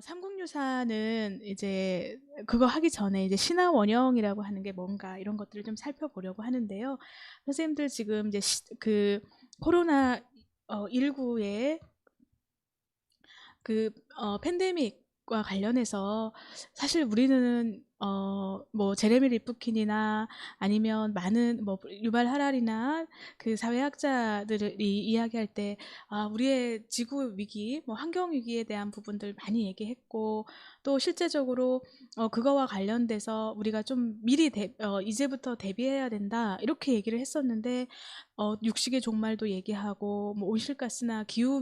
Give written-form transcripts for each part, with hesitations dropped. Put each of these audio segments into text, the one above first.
삼국유사는 이제 그거 하기 전에 이제 신화 원형이라고 하는 게 뭔가 이런 것들을 좀 살펴보려고 하는데요. 선생님들 지금 이제 그 코로나 19의 그 팬데믹과 관련해서 사실 우리는 뭐 제레미 리프킨이나 아니면 많은 뭐 유발 하랄이나 그 사회학자들이 이야기할 때 우리의 지구 위기, 뭐 환경 위기에 대한 부분들 많이 얘기했고, 또 실제적으로 그거와 관련돼서 우리가 좀 미리 이제부터 대비해야 된다 이렇게 얘기를 했었는데, 육식의 종말도 얘기하고 뭐 온실가스나 기후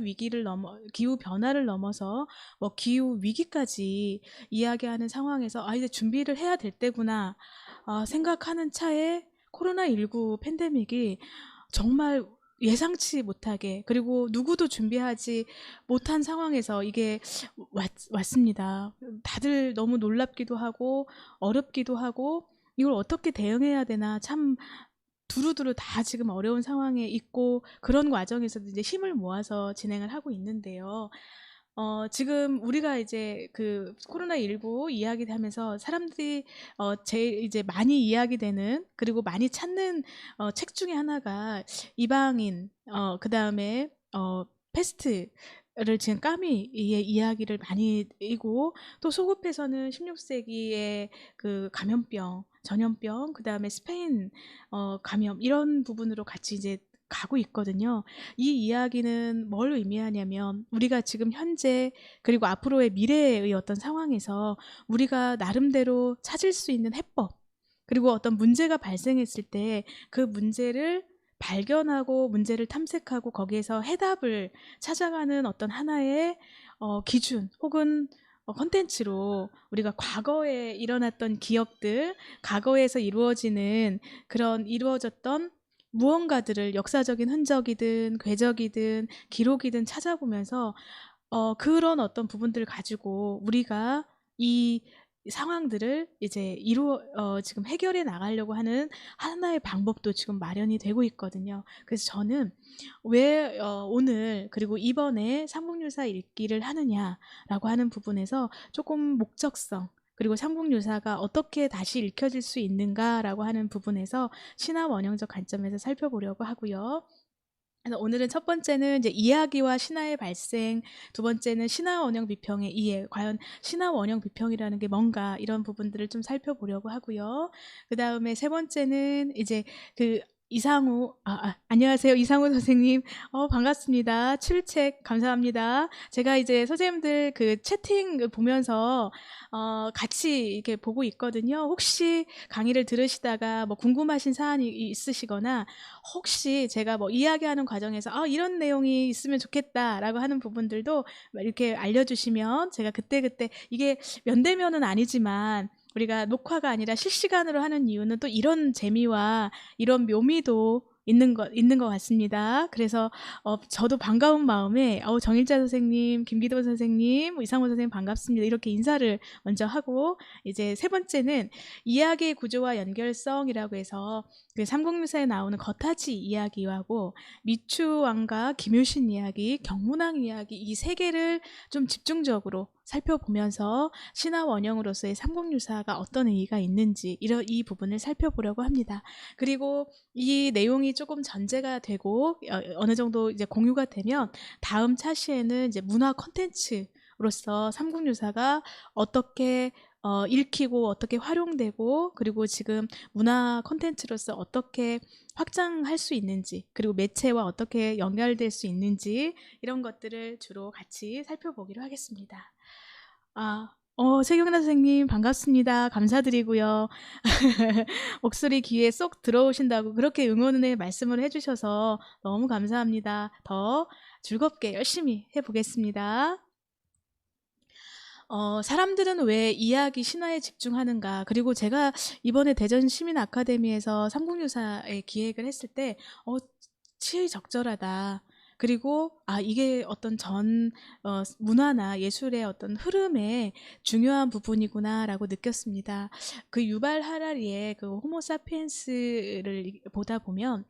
변화를 넘어서 뭐 기후 위기까지 이야기하는 상황에서 이제 준비를 해야 될 때구나 생각하는 차에 코로나19 팬데믹이 정말 예상치 못하게, 그리고 누구도 준비하지 못한 상황에서 이게 왔습니다. 다들 너무 놀랍기도 하고 어렵기도 하고 이걸 어떻게 대응해야 되나 참 두루두루 다 지금 어려운 상황에 있고, 그런 과정에서도 이제 힘을 모아서 진행을 하고 있는데요. 지금 우리가 이제 그 코로나19 이야기를 하면서 사람들이 제일 이제 많이 이야기되는, 그리고 많이 찾는 책 중에 하나가 이방인, 그 다음에 패스트를 지금 까미의 이야기를 많이 이고, 또 소급해서는 16세기의 그 감염병, 전염병, 그 다음에 스페인 감염, 이런 부분으로 같이 이제 가고 있거든요. 이 이야기는 뭘 의미하냐면, 우리가 지금 현재 그리고 앞으로의 미래의 어떤 상황에서 우리가 나름대로 찾을 수 있는 해법, 그리고 어떤 문제가 발생했을 때 그 문제를 발견하고 문제를 탐색하고 거기에서 해답을 찾아가는 어떤 하나의 기준 혹은 컨텐츠로 우리가 과거에 일어났던 기억들, 과거에서 이루어졌던 무언가들을 역사적인 흔적이든 궤적이든 기록이든 찾아보면서 그런 어떤 부분들을 가지고 우리가 이 상황들을 이제 지금 해결해 나가려고 하는 하나의 방법도 지금 마련이 되고 있거든요. 그래서 저는 왜 오늘 그리고 이번에 삼국유사 읽기를 하느냐라고 하는 부분에서 조금 목적성, 그리고 삼국유사가 어떻게 다시 읽혀질 수 있는가라고 하는 부분에서 신화 원형적 관점에서 살펴보려고 하고요. 그래서 오늘은 첫 번째는 이제 이야기와 신화의 발생, 두 번째는 신화 원형 비평의 이해, 과연 신화 원형 비평이라는 게 뭔가, 이런 부분들을 좀 살펴보려고 하고요. 그 다음에 세 번째는 이제 그 안녕하세요. 이상우 선생님. 반갑습니다. 출첵 감사합니다. 제가 이제 선생님들 그 채팅 보면서 같이 이렇게 보고 있거든요. 혹시 강의를 들으시다가 뭐 궁금하신 사안이 있으시거나, 혹시 제가 뭐 이야기하는 과정에서 이런 내용이 있으면 좋겠다라고 하는 부분들도 이렇게 알려주시면, 제가 그때그때 이게 면대면은 아니지만 우리가 녹화가 아니라 실시간으로 하는 이유는 또 이런 재미와 이런 묘미도 있는 것 같습니다. 그래서 저도 반가운 마음에 정일자 선생님, 김기도 선생님, 이상호 선생님 반갑습니다. 이렇게 인사를 먼저 하고, 이제 세 번째는 이야기의 구조와 연결성이라고 해서 그 삼국유사에 나오는 거타지 이야기하고 미추왕과 김효신 이야기, 경문왕 이야기, 이 세 개를 좀 집중적으로 살펴보면서 신화 원형으로서의 삼국유사가 어떤 의의가 있는지 이 부분을 살펴보려고 합니다. 그리고 이 내용이 조금 전제가 되고 어느 정도 이제 공유가 되면 다음 차시에는 이제 문화 콘텐츠로서 삼국유사가 어떻게 읽히고 어떻게 활용되고, 그리고 지금 문화 콘텐츠로서 어떻게 확장할 수 있는지, 그리고 매체와 어떻게 연결될 수 있는지, 이런 것들을 주로 같이 살펴보기로 하겠습니다. 최경란 선생님 반갑습니다. 감사드리고요. 목소리 귀에 쏙 들어오신다고 그렇게 응원의 말씀을 해주셔서 너무 감사합니다. 더 즐겁게 열심히 해보겠습니다. 사람들은 왜 이야기 신화에 집중하는가, 그리고 제가 이번에 대전 시민 아카데미에서 삼국유사의 기획을 했을 때 시의적절하다, 그리고 이게 어떤 문화나 예술의 어떤 흐름의 중요한 부분이구나라고 느꼈습니다. 그 유발 하라리의 그 호모 사피엔스를 보다 보면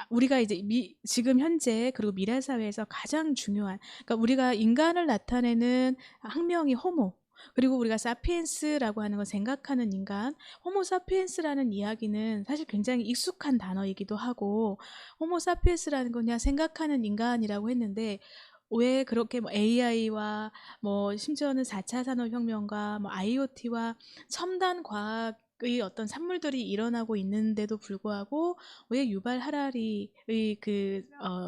우리가 이제 지금 현재 그리고 미래 사회에서 가장 중요한, 그러니까 우리가 인간을 나타내는 학명이 호모, 그리고 우리가 사피엔스라고 하는 걸 생각하는 인간, 호모 사피엔스라는 이야기는 사실 굉장히 익숙한 단어이기도 하고, 호모 사피엔스라는 건 그냥 생각하는 인간이라고 했는데, 왜 그렇게 뭐 AI와 뭐 심지어는 4차 산업혁명과 뭐 IoT와 첨단 과학의 어떤 산물들이 일어나고 있는데도 불구하고 왜 유발 하라리의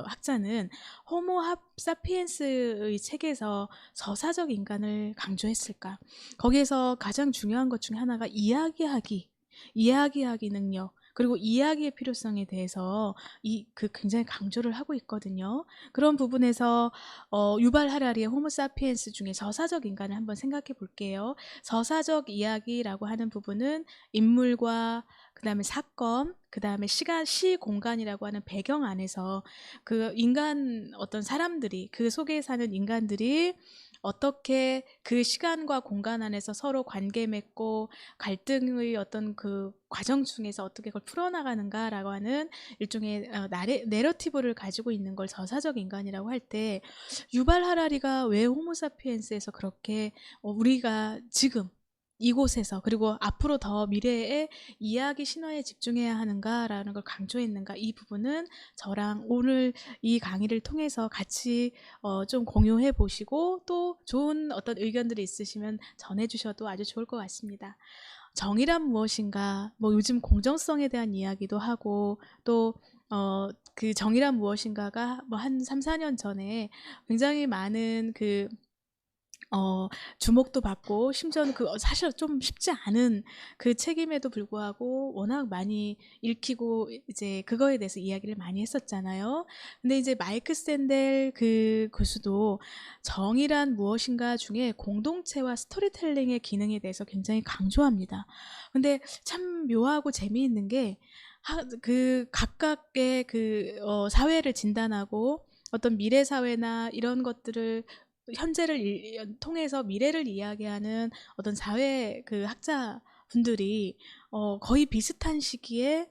학자는 호모 사피엔스의 책에서 서사적 인간을 강조했을까? 거기에서 가장 중요한 것 중에 하나가 이야기하기 능력, 그리고 이야기의 필요성에 대해서 굉장히 강조를 하고 있거든요. 그런 부분에서 유발 하라리의 호모 사피엔스 중에 저사적 인간을 한번 생각해 볼게요. 저사적 이야기라고 하는 부분은 인물과 그다음에 사건, 그다음에 시 공간이라고 하는 배경 안에서 그 인간 어떤 사람들이 그 속에 사는 인간들이 어떻게 그 시간과 공간 안에서 서로 관계 맺고 갈등의 어떤 그 과정 중에서 어떻게 그걸 풀어나가는가라고 하는 일종의 내러티브를 가지고 있는 걸 저사적 인간이라고 할 때, 유발 하라리가 왜 호모사피엔스에서 그렇게 우리가 지금 이곳에서 그리고 앞으로 더 미래의 이야기 신화에 집중해야 하는가라는 걸 강조했는가, 이 부분은 저랑 오늘 이 강의를 통해서 같이 좀 공유해 보시고 또 좋은 어떤 의견들이 있으시면 전해 주셔도 아주 좋을 것 같습니다. 정의란 무엇인가, 뭐 요즘 공정성에 대한 이야기도 하고 또 그 정의란 무엇인가가 뭐 한 3, 4년 전에 굉장히 많은 주목도 받고, 심지어는 사실 좀 쉽지 않은 그 책임에도 불구하고 워낙 많이 읽히고 이제 그거에 대해서 이야기를 많이 했었잖아요. 근데 이제 마이크 샌델 그 교수도 정의란 무엇인가 중에 공동체와 스토리텔링의 기능에 대해서 굉장히 강조합니다. 근데 참 묘하고 재미있는 게 각각의 사회를 진단하고 어떤 미래 사회나 이런 것들을 현재를 통해서 미래를 이야기하는 어떤 사회 학자분들이 거의 비슷한 시기에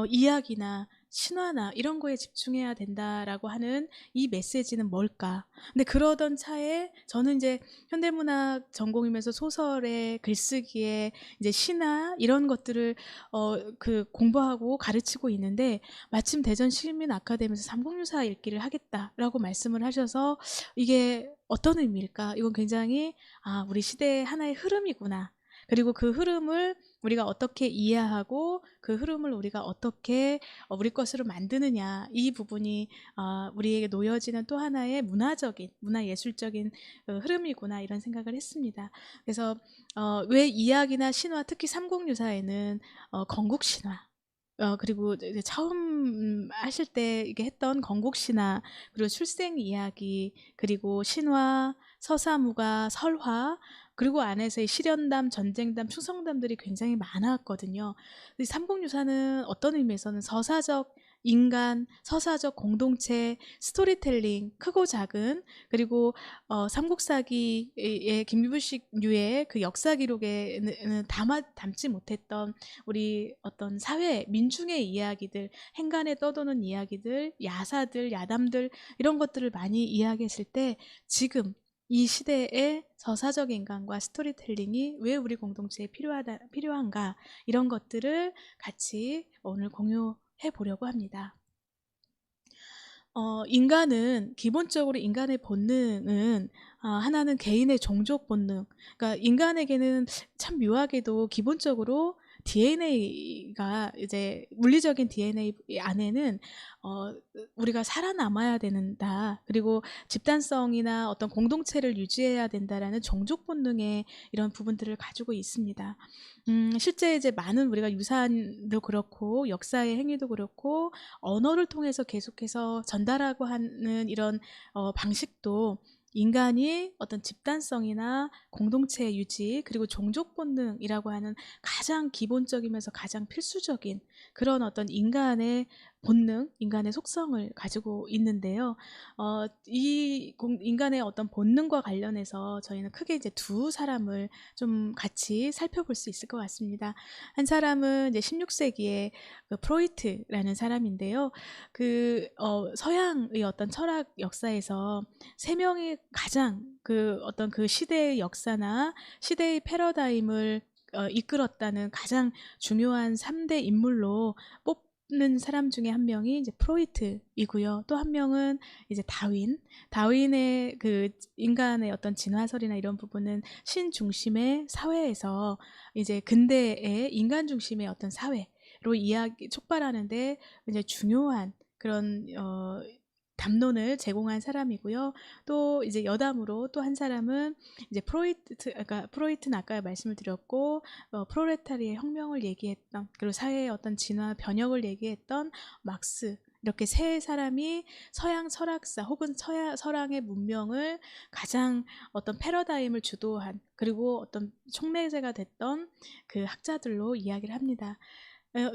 이야기나 신화나 이런 거에 집중해야 된다라고 하는 이 메시지는 뭘까? 근데 그러던 차에 저는 이제 현대문학 전공이면서 소설에 글쓰기에 이제 신화 이런 것들을 공부하고 가르치고 있는데, 마침 대전 시민 아카데미에서 삼국유사 읽기를 하겠다라고 말씀을 하셔서 이게 어떤 의미일까? 이건 굉장히 우리 시대의 하나의 흐름이구나. 그리고 그 흐름을 우리가 어떻게 이해하고 그 흐름을 우리가 어떻게 우리 것으로 만드느냐, 이 부분이 우리에게 놓여지는 또 하나의 문화예술적인 흐름이구나, 이런 생각을 했습니다. 그래서 왜 이야기나 신화, 특히 삼국유사에는 건국신화, 그리고 이제 처음 하실 때 이게 했던 건국신화, 그리고 출생 이야기, 그리고 신화, 서사무가, 설화, 그리고 안에서의 실연담, 전쟁담, 충성담들이 굉장히 많았거든요. 삼국유사는 어떤 의미에서는 서사적 인간, 서사적 공동체, 스토리텔링, 크고 작은, 그리고 삼국사기의 김유불식류의 그 역사 기록에는 담지 못했던 우리 어떤 사회, 민중의 이야기들, 행간에 떠도는 이야기들, 야사들, 야담들, 이런 것들을 많이 이야기했을 때 지금 이 시대의 저사적 인간과 스토리텔링이 왜 우리 공동체에 필요한가, 이런 것들을 같이 오늘 공유해 보려고 합니다. 인간은 기본적으로 인간의 본능은 하나는 개인의 종족 본능. 그러니까 인간에게는 참 묘하게도 기본적으로 DNA가 이제 물리적인 DNA 안에는 우리가 살아남아야 된다. 그리고 집단성이나 어떤 공동체를 유지해야 된다라는 종족 본능의 이런 부분들을 가지고 있습니다. 실제 이제 많은 우리가 유산도 그렇고 역사의 행위도 그렇고 언어를 통해서 계속해서 전달하고 하는 이런 방식도 인간이 어떤 집단성이나 공동체 유지, 그리고 종족 본능이라고 하는 가장 기본적이면서 가장 필수적인 그런 어떤 인간의 본능, 인간의 속성을 가지고 있는데요. 인간의 어떤 본능과 관련해서 저희는 크게 이제 두 사람을 좀 같이 살펴볼 수 있을 것 같습니다. 한 사람은 이제 16세기에 그 프로이트라는 사람인데요. 서양의 어떤 철학 역사에서 세 명이 가장 그 어떤 그 시대의 역사나 시대의 패러다임을 이끌었다는 가장 중요한 3대 인물로 뽑는 사람 중에 한 명이 이제 프로이트이고요. 또 한 명은 이제 다윈의 그 인간의 어떤 진화설이나 이런 부분은 신 중심의 사회에서 이제 근대의 인간 중심의 어떤 사회로 이야기 촉발하는데 이제 중요한 그런 담론을 제공한 사람이고요. 또 이제 여담으로 또 한 사람은 이제 그러니까 프로이트는 아까 말씀을 드렸고 프롤레타리의 혁명을 얘기했던, 그리고 사회의 어떤 진화 변혁을 얘기했던 막스, 이렇게 세 사람이 서양 철학사 혹은 서양의 문명을 가장 어떤 패러다임을 주도한, 그리고 어떤 촉매제가 됐던 그 학자들로 이야기를 합니다.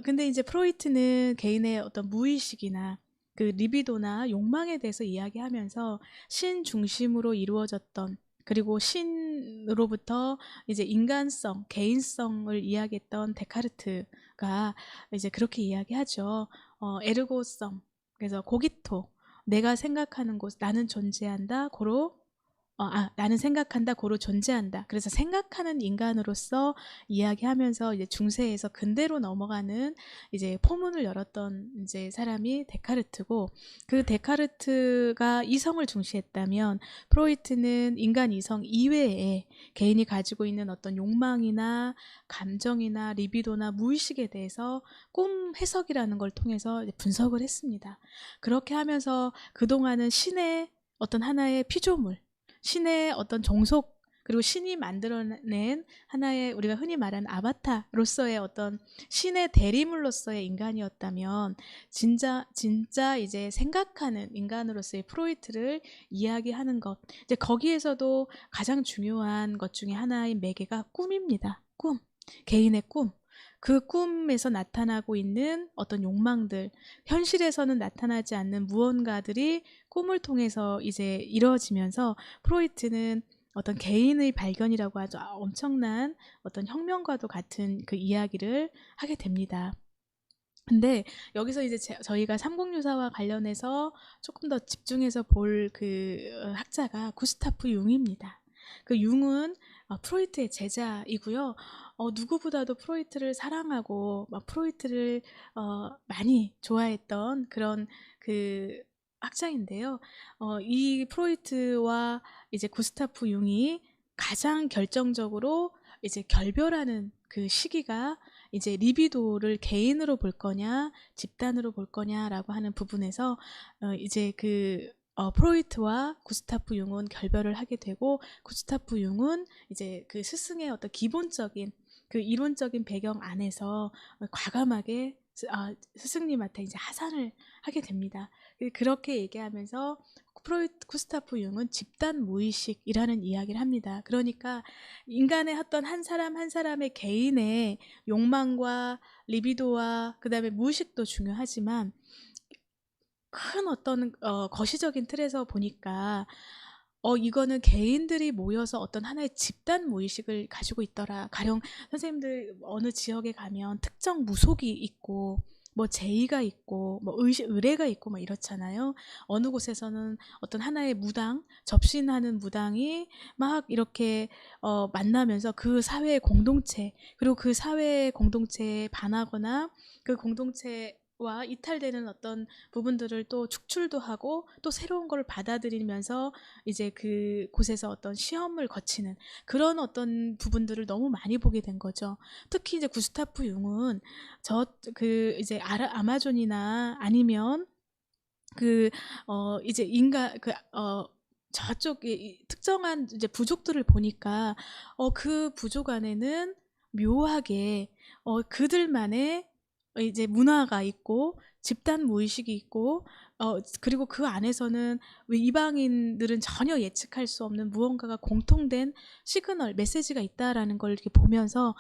근데 이제 프로이트는 개인의 어떤 무의식이나 그 리비도나 욕망에 대해서 이야기하면서 신 중심으로 이루어졌던, 그리고 신으로부터 이제 인간성, 개인성을 이야기했던 데카르트가 이제 그렇게 이야기하죠. 에르고성, 그래서 고기토, 내가 생각하는 곳, 나는 존재한다, 고로 나는 생각한다, 고로 존재한다. 그래서 생각하는 인간으로서 이야기하면서 이제 중세에서 근대로 넘어가는 이제 포문을 열었던 이제 사람이 데카르트고, 그 데카르트가 이성을 중시했다면 프로이트는 인간 이성 이외에 개인이 가지고 있는 어떤 욕망이나 감정이나 리비도나 무의식에 대해서 꿈 해석이라는 걸 통해서 이제 분석을 했습니다. 그렇게 하면서 그동안은 신의 어떤 하나의 피조물, 신의 어떤 종속, 그리고 신이 만들어낸 하나의 우리가 흔히 말하는 아바타로서의 어떤 신의 대리물로서의 인간이었다면, 진짜 이제 생각하는 인간으로서의 프로이트를 이야기하는 것, 이제 거기에서도 가장 중요한 것 중에 하나인 매개가 꿈입니다. 꿈, 개인의 꿈. 그 꿈에서 나타나고 있는 어떤 욕망들, 현실에서는 나타나지 않는 무언가들이 꿈을 통해서 이제 이루어지면서 프로이트는 어떤 개인의 발견이라고 아주 엄청난 어떤 혁명과도 같은 그 이야기를 하게 됩니다. 근데 여기서 이제 저희가 삼국유사와 관련해서 조금 더 집중해서 볼 그 학자가 구스타프 융입니다. 그 융은 프로이트의 제자이고요. 누구보다도 프로이트를 사랑하고 막 프로이트를 많이 좋아했던 그런 그 학자인데요. 이 프로이트와 이제 구스타프 융이 가장 결정적으로 이제 결별하는 그 시기가 이제 리비도를 개인으로 볼 거냐, 집단으로 볼 거냐라고 하는 부분에서 이제 프로이트와 구스타프 융은 결별을 하게 되고, 구스타프 융은 이제 그 스승의 어떤 기본적인 그 이론적인 배경 안에서 과감하게 스승님한테 이제 하산을 하게 됩니다. 그렇게 얘기하면서 구스타프 융은 집단 무의식이라는 이야기를 합니다. 그러니까 인간의 어떤 한 사람 한 사람의 개인의 욕망과 리비도와 그 다음에 무의식도 중요하지만, 큰 어떤 거시적인 틀에서 보니까 이거는 개인들이 모여서 어떤 하나의 집단 무의식을 가지고 있더라. 가령 선생님들 어느 지역에 가면 특정 무속이 있고 뭐 제의가 있고 뭐 의례가 있고 막 이렇잖아요. 어느 곳에서는 어떤 하나의 무당, 접신하는 무당이 막 이렇게 만나면서 그 사회의 공동체, 그리고 그 사회의 공동체에 반하거나 그 공동체와 이탈되는 어떤 부분들을 또 축출도 하고 또 새로운 걸 받아들이면서 이제 그 곳에서 어떤 시험을 거치는 그런 어떤 부분들을 너무 많이 보게 된 거죠. 특히 이제 구스타프 융은 이제 아마존이나 아니면 이제 저쪽 특정한 이제 부족들을 보니까 그 부족 안에는 묘하게 그들만의 이제 문화가 있고 집단 무의식이 있고 그리고 그 안에서는 왜 이방인들은 전혀 예측할 수 없는 무언가가 공통된 시그널, 메시지가 있다라는 걸 이렇게 보면서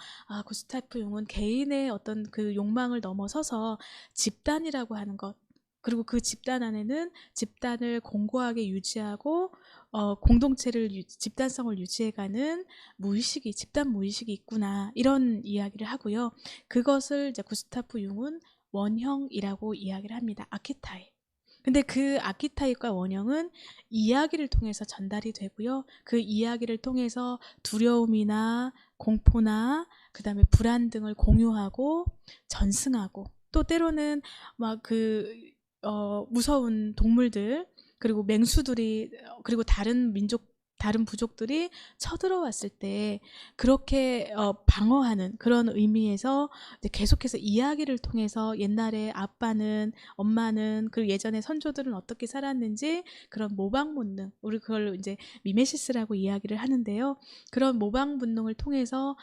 구스타프 융은 개인의 어떤 그 욕망을 넘어서서 집단이라고 하는 것, 그리고 그 집단 안에는 집단을 공고하게 유지하고 공동체를 집단성을 유지해가는 무의식이, 집단 무의식이 있구나, 이런 이야기를 하고요. 그것을 이제 구스타프 융은 원형이라고 이야기를 합니다. 아키타입. 근데 그 아키타입과 원형은 이야기를 통해서 전달이 되고요. 그 이야기를 통해서 두려움이나 공포나 그다음에 불안 등을 공유하고 전승하고, 또 때로는 막 무서운 동물들, 그리고 맹수들이, 그리고 다른 부족들이 쳐들어왔을 때 그렇게 방어하는 그런 의미에서 이제 계속해서 이야기를 통해서 옛날에 아빠는, 엄마는, 그리고 예전에 선조들은 어떻게 살았는지 그런 모방 본능, 우리 그걸 이제 미메시스라고 이야기를 하는데요. 그런 모방 본능을 통해서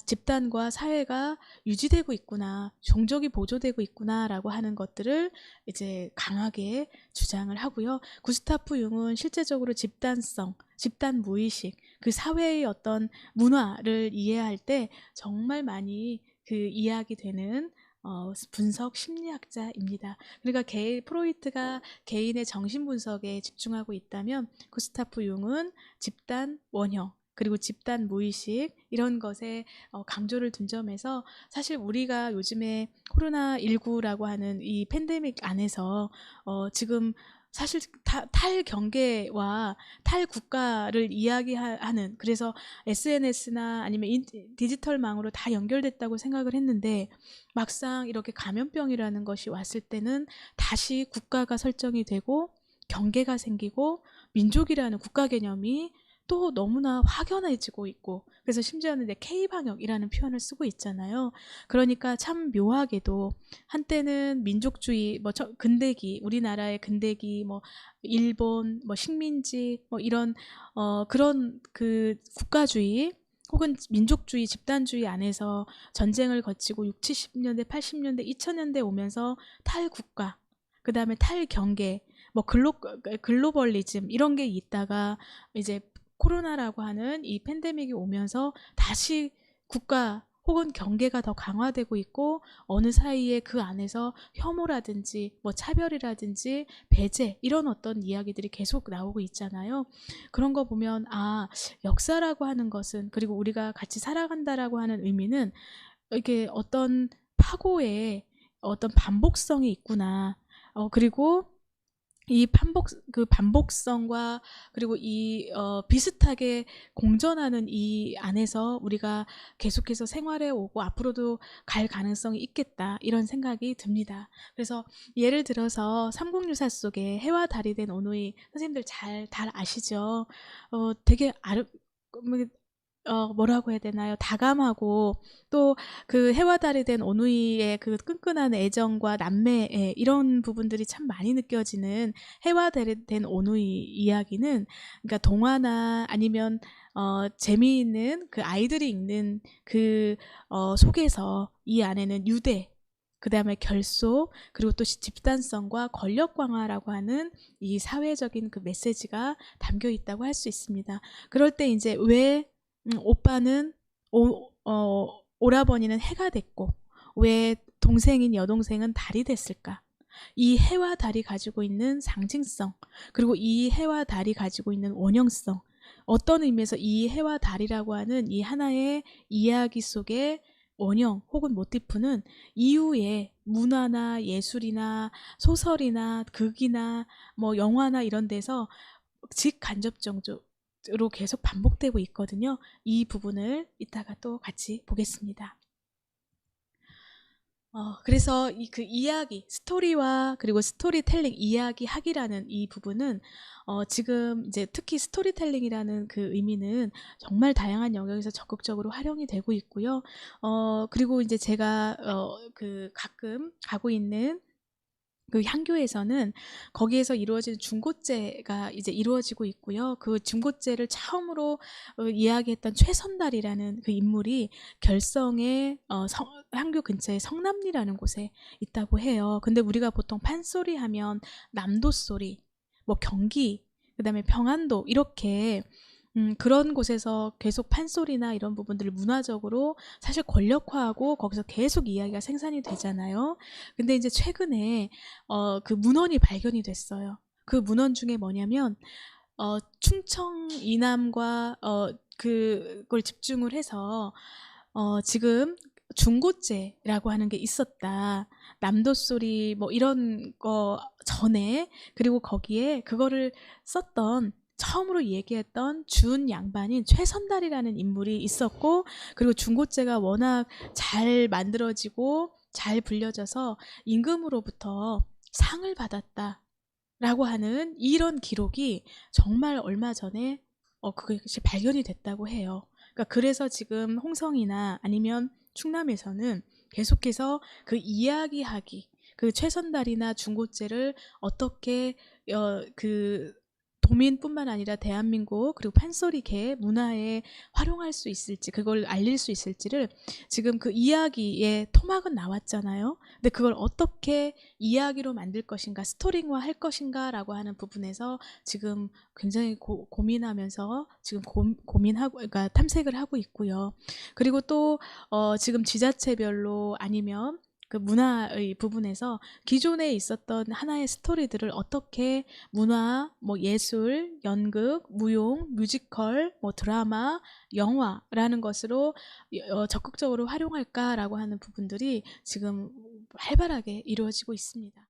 집단과 사회가 유지되고 있구나, 종족이 보존되고 있구나라고 하는 것들을 이제 강하게 주장을 하고요. 구스타프 융은 실제적으로 집단성, 집단 무의식, 그 사회의 어떤 문화를 이해할 때 정말 많이 그 이야기되는 분석 심리학자입니다. 그러니까 프로이트가 개인의 정신 분석에 집중하고 있다면 구스타프 융은 집단 원형, 그리고 집단 무의식, 이런 것에 강조를 둔 점에서 사실 우리가 요즘에 코로나19라고 하는 이 팬데믹 안에서 지금 사실 탈경계와 탈국가를 이야기하는, 그래서 SNS나 아니면 디지털망으로 다 연결됐다고 생각을 했는데, 막상 이렇게 감염병이라는 것이 왔을 때는 다시 국가가 설정이 되고 경계가 생기고 민족이라는 국가 개념이 또 너무나 확연해지고 있고, 그래서 심지어는 이제 K방역이라는 표현을 쓰고 있잖아요. 그러니까 참 묘하게도 한때는 민족주의, 근대기, 우리나라의 근대기, 일본, 식민지, 이런 그런 그 국가주의 혹은 민족주의, 집단주의 안에서 전쟁을 거치고 6, 70년대, 80년대, 2000년대 오면서 탈국가, 그 다음에 탈경계, 글로벌리즘, 이런 게 있다가 이제 코로나라고 하는 이 팬데믹이 오면서 다시 국가 혹은 경계가 더 강화되고 있고, 어느 사이에 그 안에서 혐오라든지 차별이라든지 배제, 이런 어떤 이야기들이 계속 나오고 있잖아요. 그런 거 보면 역사라고 하는 것은, 그리고 우리가 같이 살아간다라고 하는 의미는 이게 어떤 파고에 어떤 반복성이 있구나. 그리고 이 반복성과, 그리고 이 비슷하게 공존하는 이 안에서 우리가 계속해서 생활해 오고 앞으로도 갈 가능성이 있겠다, 이런 생각이 듭니다. 그래서 예를 들어서 삼국유사 속에 해와 달이 된 오누이, 선생님들 잘 아시죠? 되게 뭐라고 해야 되나요? 다감하고, 또 그 해와 달이 된 오누이의 그 끈끈한 애정과 남매, 이런 부분들이 참 많이 느껴지는 해와 달이 된 오누이 이야기는, 그러니까 동화나 아니면 재미있는 그 아이들이 읽는 그 속에서 이 안에는 유대, 그 다음에 결속, 그리고 또 집단성과 권력 강화라고 하는 이 사회적인 그 메시지가 담겨 있다고 할 수 있습니다. 그럴 때 이제 왜 오빠는 오라버니는 해가 됐고 왜 동생인 여동생은 달이 됐을까? 이 해와 달이 가지고 있는 상징성, 그리고 이 해와 달이 가지고 있는 원형성, 어떤 의미에서 이 해와 달이라고 하는 이 하나의 이야기 속에 원형 혹은 모티프는 이후에 문화나 예술이나 소설이나 극이나 영화나 이런 데서 직간접적으로 계속 반복되고 있거든요. 이 부분을 이따가 또 같이 보겠습니다. 그래서 그 이야기, 스토리와 그리고 스토리텔링, 이야기하기라는 이 부분은 지금 이제 특히 스토리텔링이라는 그 의미는 정말 다양한 영역에서 적극적으로 활용이 되고 있고요. 그리고 이제 제가 가끔 가고 있는 그 향교에서는 거기에서 이루어지는 중고제가 이제 이루어지고 있고요. 그 중고제를 처음으로 이야기했던 최선달이라는 그 인물이 결성의 향교 근처에 성남리라는 곳에 있다고 해요. 근데 우리가 보통 판소리 하면 남도소리, 뭐 경기, 그다음에 평안도 이렇게 그런 곳에서 계속 판소리나 이런 부분들을 문화적으로 사실 권력화하고 거기서 계속 이야기가 생산이 되잖아요. 근데 이제 최근에 그 문헌이 발견이 됐어요. 그 문헌 중에 뭐냐면 충청 이남과 그걸 집중을 해서 지금 중고제라고 하는 게 있었다. 남도소리 뭐 이런 거 전에, 그리고 거기에 그거를 썼던 처음으로 얘기했던 준 양반인 최선달이라는 인물이 있었고, 그리고 중고제가 워낙 잘 만들어지고 잘 불려져서 임금으로부터 상을 받았다라고 하는 이런 기록이 정말 얼마 전에 그것이 발견이 됐다고 해요. 그러니까 그래서 지금 홍성이나 아니면 충남에서는 계속해서 그 이야기하기, 그 최선달이나 중고제를 어떻게 그 도민뿐만 아니라 대한민국 그리고 판소리계 문화에 활용할 수 있을지, 그걸 알릴 수 있을지를 지금 그 이야기의 토막은 나왔잖아요. 근데 그걸 어떻게 이야기로 만들 것인가, 스토링화 할 것인가라고 하는 부분에서 지금 굉장히 고민하면서 지금 고민하고, 그러니까 탐색을 하고 있고요. 그리고 또 지금 지자체별로 아니면 그 문화의 부분에서 기존에 있었던 하나의 스토리들을 어떻게 문화, 뭐 예술, 연극, 무용, 뮤지컬, 뭐 드라마, 영화라는 것으로 적극적으로 활용할까라고 하는 부분들이 지금 활발하게 이루어지고 있습니다.